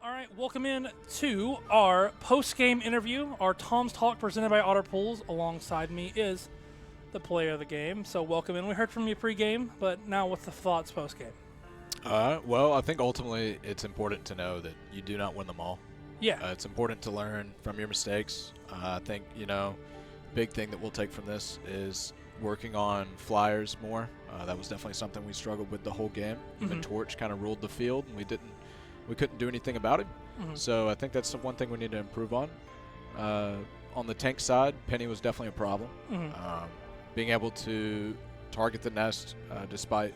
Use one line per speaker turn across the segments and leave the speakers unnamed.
All right, welcome in to our post-game interview, our Tom's Talk presented by Otter Pools. Alongside me is the player of the game. So welcome in. We heard from you pre-game, but now what's the thoughts post-game?
Well, I think ultimately it's important to know that you do not win them all.
Yeah.
It's important to learn from your mistakes. I think, big thing that we'll take from this is working on flyers more. That was definitely something we struggled with the whole game. Even Torch kind of ruled the field, and we couldn't do anything about it. So I think that's the one thing we need to improve on. On the tank side, Penny was definitely a problem. Being able to target the nest despite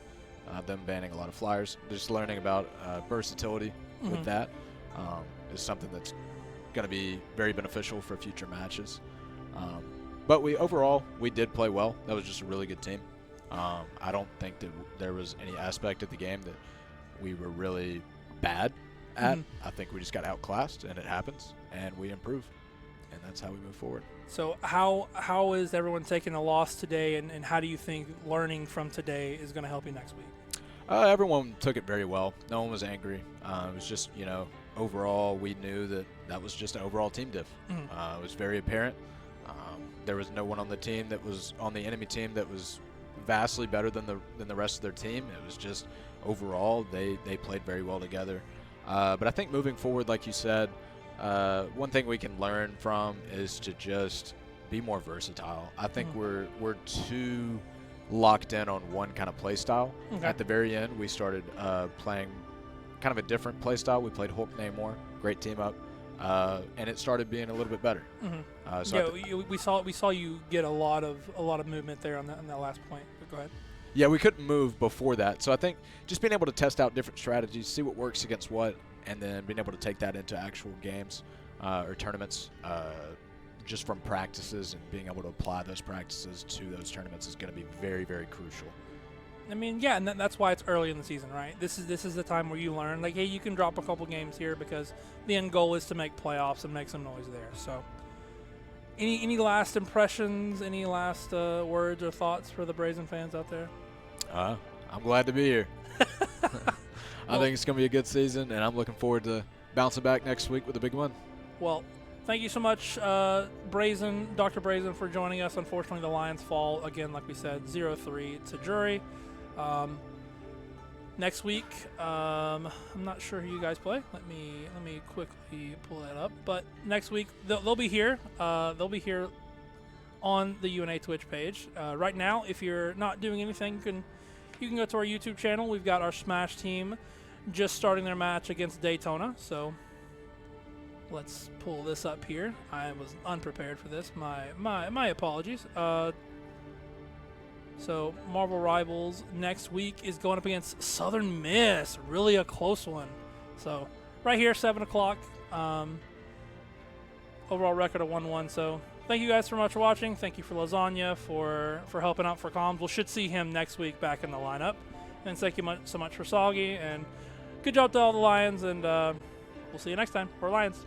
them banning a lot of flyers, just learning about versatility with that is something that's going to be very beneficial for future matches. But overall we did play well. That was just a really good team. I don't think that there was any aspect of the game that we were really bad at. I think we just got outclassed, and it happens, and we improve, and that's how we move forward.
So how is everyone taking a loss today, and how do you think learning from today is going to help you next week?
Everyone took it very well. No one was angry. It was just, overall we knew that was just an overall team diff. It was very apparent. There was no one on the team that was on the enemy team that was vastly better than the rest of their team. It was just overall they played very well together. But I think moving forward, like you said, one thing we can learn from is to just be more versatile. I think we're too locked in on one kind of play style. At the very end, we started playing kind of a different play style. We played Hulk Namor, great team up, and it started being a little bit better.
We saw you get a lot of movement there on that last point. But go ahead.
Yeah, we couldn't move before that. So I think just being able to test out different strategies, see what works against what, and then being able to take that into actual games or tournaments just from practices, and being able to apply those practices to those tournaments is going to be very, very crucial.
I mean, yeah, and that's why it's early in the season, right? This is the time where you learn, like, hey, you can drop a couple games here because the end goal is to make playoffs and make some noise there. So any last impressions, any last words or thoughts for the Brazen fans out there?
I'm glad to be here. I think it's going to be a good season, and I'm looking forward to bouncing back next week with a big win.
Well, thank you so much, Brazen, Dr. Brazen, for joining us. Unfortunately, the Lions fall again, like we said, 0-3 to DRURY. Next week, I'm not sure who you guys play. Let me quickly pull that up. But next week, they'll be here. They'll be here on the UNA Twitch page. Right now, if you're not doing anything, you can go to our YouTube channel. We've got our Smash team just starting their match against Daytona. So let's pull this up here. I was unprepared for this. My apologies. So Marvel Rivals next week is going up against Southern Miss. Really a close one. So right here, 7 o'clock. Overall record of 1-1. So thank you guys so much for watching. Thank you for Lasagna for helping out for comms. We should see him next week back in the lineup. And thank you so much for Soggy. And good job to all the Lions. And we'll see you next time for Lions.